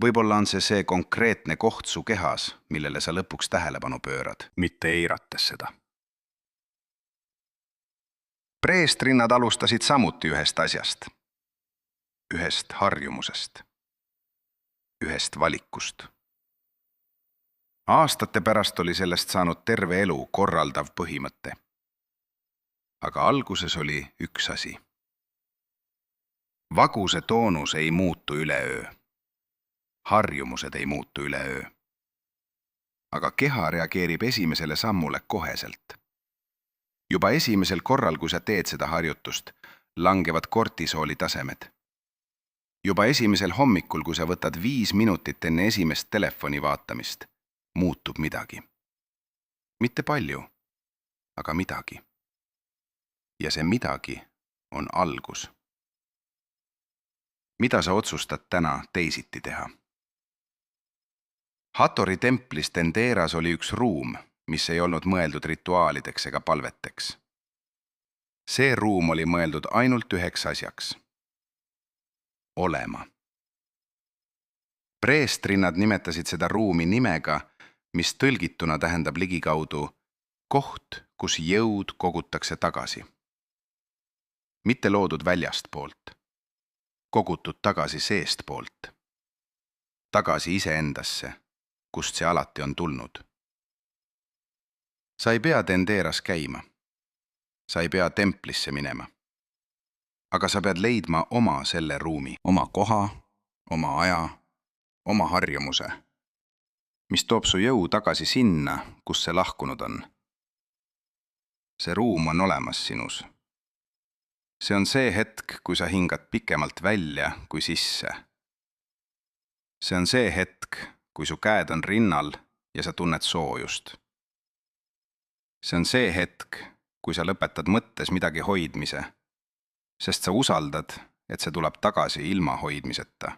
Võib-olla on see konkreetne koht su kehas, millele sa lõpuks tähelepanu pöörad, mitte eirates seda. Preestrinnad alustasid samuti ühest asjast. Ühest harjumusest. Ühest valikust. Aastate pärast oli sellest saanud terve elu korraldav põhimõte. Aga alguses oli üks asi. Vaguse toonus ei muutu üleöö. Harjumused ei muutu üleöö. Aga keha reageerib esimesele sammule koheselt. Juba esimesel korral, kui sa teed seda harjutust, langevad kortisooli tasemed. Juba esimesel hommikul, kui sa võtad 5 minutit enne esimest telefoni vaatamist, muutub midagi. Mitte palju, aga midagi. Ja see midagi on algus. Mida sa otsustad täna teisiti teha? Hattori templis Tenderas oli üks ruum, mis ei olnud mõeldud rituaalideks ega palveteks. See ruum oli mõeldud ainult üheks asjaks. Olema. Preestrinnad nimetasid seda ruumi nimega, mis tõlgituna tähendab ligikaudu koht, kus jõud kogutakse tagasi. Mitte loodud väljastpoolt, kogutud tagasi seestpoolt. Tagasi iseendasse, kust see alati on tulnud. Sa ei pea Tenderas käima. Sa ei pea templisse minema. Aga sa pead leidma oma selle ruumi, oma koha, oma aja, oma harjumuse, mis toob su jõu tagasi sinna, kus see lahkunud on. See ruum on olemas sinus. See on see hetk, kui sa hingad pikemalt välja kui sisse. See on see hetk, kui su käed on rinnal ja sa tunned soojust. See on see hetk, kui sa lõpetad mõttes midagi hoidmise, sest sa usaldad, et see tuleb tagasi ilma hoidmiseta.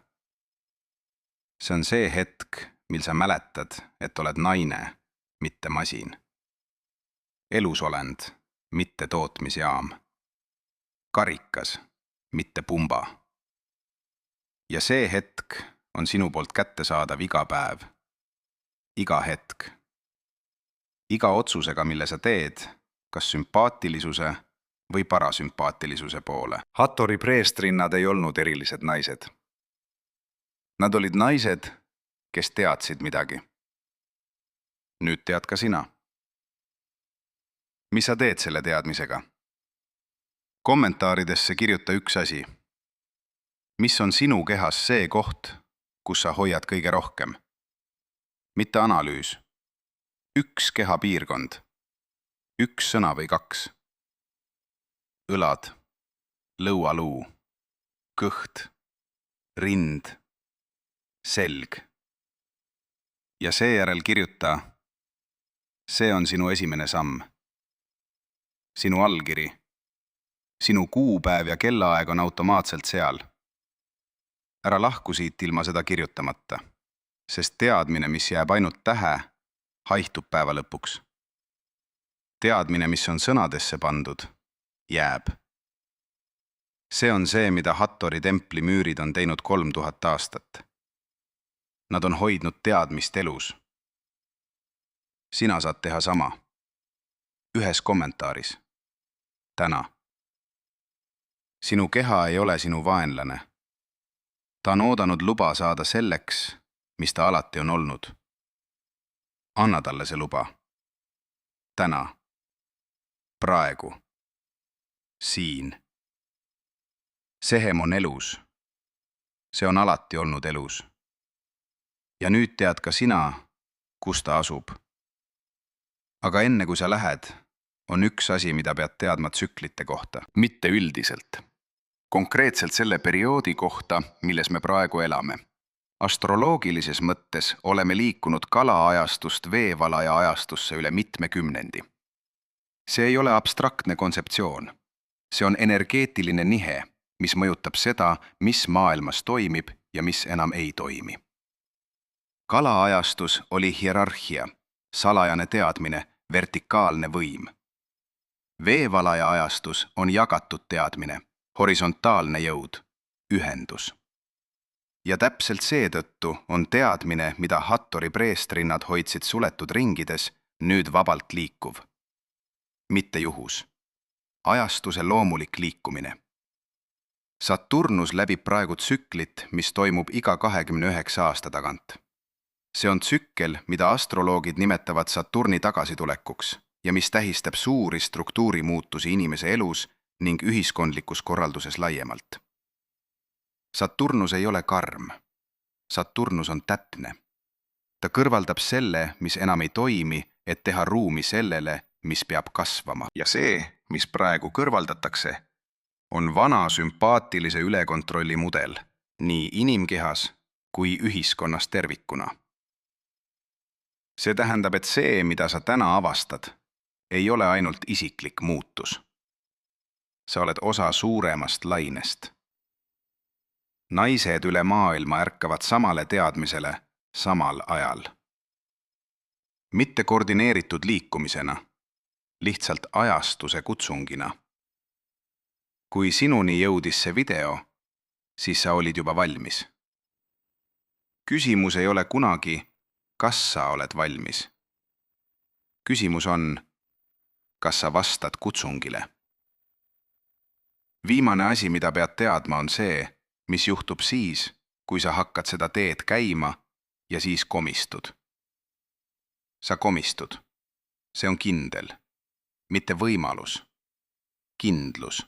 See on see hetk, mil sa mäletad, et oled naine, mitte masin. Elusolend, mitte tootmisjaam. Karikas, mitte pumba. Ja see hetk on sinu poolt kättesaadav iga päev. Iga hetk. Iga otsusega, mille sa teed, kas sümpaatilisuse või parasümpaatilisuse poole. Hattori preestrinnad ei olnud erilised naised. Nad olid naised, kes teadsid midagi. Nüüd tead ka sina. Mis sa teed selle teadmisega? Kommentaaridesse kirjuta üks asi. Mis on sinu kehas see koht, kus sa hoiad kõige rohkem? Mitte analüüs. Üks kehapiirkond. Üks sõna või 2. Õlad, lõualuu, kõht, rind, selg. Ja seejärel kirjuta, see on sinu esimene samm. Sinu allkiri. Sinu kuupäev ja kellaaeg on automaatselt seal. Ära lahku siit ilma seda kirjutamata, sest teadmine, mis jääb ainult tähe, haihtub päeva lõpuks. Teadmine, mis on sõnadesse pandud, jääb. See on see, mida Hattori templi müürid on teinud 3000 aastat. Nad on hoidnud teadmist elus. Sina saad teha sama. Ühes kommentaaris. Täna. Sinu keha ei ole sinu vaenlane. Ta on oodanud luba saada selleks, mis ta alati on olnud. Anna talle see luba. Täna. Praegu. Siin. Sehem on elus. See on alati olnud elus. Ja nüüd tead ka sina, kus ta asub. Aga enne kui sa lähed, on üks asi, mida pead teadma tsüklite kohta. Mitte üldiselt. Konkreetselt selle perioodi kohta, milles me praegu elame. Astroloogilises mõttes oleme liikunud kalaajastust veevalaja ajastusse üle mitme kümnendi. See ei ole abstraktne kontseptsioon. See on energeetiline nihe, mis mõjutab seda, mis maailmas toimib ja mis enam ei toimi. Kalaajastus oli hierarhia, salajane teadmine, vertikaalne võim. Veevalaja ajastus on jagatud teadmine, horisontaalne jõud, ühendus. Ja täpselt seetõttu on teadmine, mida Hattori preestrinnad hoidsid suletud ringides, nüüd vabalt liikuv. Mitte juhus. Ajastuse loomulik liikumine. Saturnus läbib praegu tsüklit, mis toimub iga 29 aasta tagant. See on tsükkel, mida astroloogid nimetavad Saturni tagasitulekuks ja mis tähistab suuri struktuurimuutusi inimese elus ning ühiskondlikus korralduses laiemalt. Saturnus ei ole karm. Saturnus on täpne. Ta kõrvaldab selle, mis enam ei toimi, et teha ruumi sellele, mis peab kasvama. Ja see, mis praegu kõrvaldatakse, on vana sümpaatilise ülekontrolli mudel, nii inimkehas kui ühiskonnas tervikuna. See tähendab, et see, mida sa täna avastad, ei ole ainult isiklik muutus. Sa oled osa suuremast lainest. Naised üle maailma ärkavad samale teadmisele samal ajal. Mitte koordineeritud liikumisena, lihtsalt ajastuse kutsungina. Kui sinuni jõudis see video, siis sa olid juba valmis. Küsimus ei ole kunagi, kas sa oled valmis. Küsimus on, kas sa vastad kutsungile. Viimane asi, mida pead teadma, on see, mis juhtub siis, kui sa hakkad seda teed käima ja siis komistud. Sa komistud. See on kindel. Mitte võimalus. Kindlus.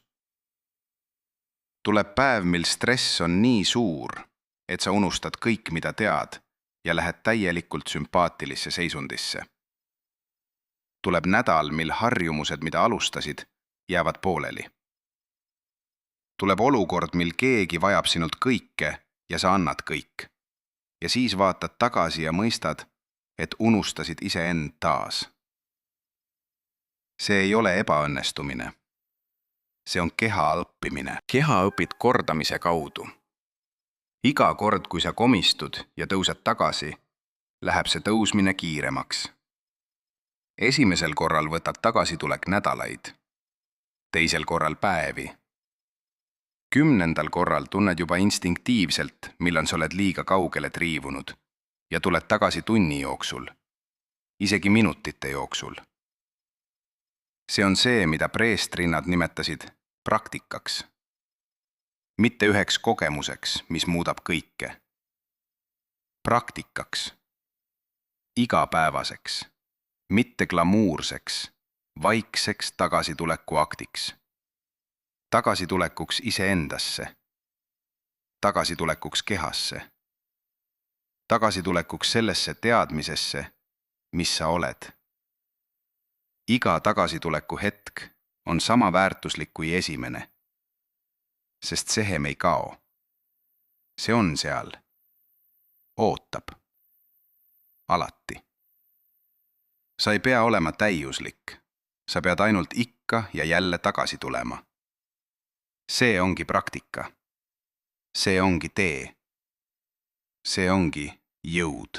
Tuleb päev, mil stress on nii suur, et sa unustad kõik, mida tead ja lähed täielikult sümpaatilisse seisundisse. Tuleb nädal, mil harjumused, mida alustasid, jäävad pooleli. Tuleb olukord, mil keegi vajab sinult kõike ja sa annad kõik. Ja siis vaatad tagasi ja mõistad, et unustasid iseend taas. See ei ole ebaõnnestumine. See on keha õppimine. Keha õpid kordamise kaudu. Iga kord, kui sa komistud ja tõused tagasi, läheb see tõusmine kiiremaks. Esimesel korral võtad tagasitulek nädalaid, teisel korral päevi. 10. korral tunned juba instinktiivselt, millal sa oled liiga kaugele triivunud ja tuled tagasi tunni jooksul, isegi minutite jooksul. See on see, mida preestrinnad nimetasid praktikaks. Mitte üheks kogemuseks, mis muudab kõike. Praktikaks. Igapäevaseks. Mitte glamuurseks, vaikseks tagasituleku aktiks. Tagasitulekuks iseendasse. Tagasitulekuks kehasse. Tagasitulekuks sellesse teadmisesse, mis sa oled. Iga tagasituleku hetk on sama väärtuslik kui esimene, sest sehem ei kao. See on seal. Ootab. Alati. Sa ei pea olema täiuslik. Sa pead ainult ikka ja jälle tagasi tulema. See ongi praktika. See ongi tee. See ongi jõud.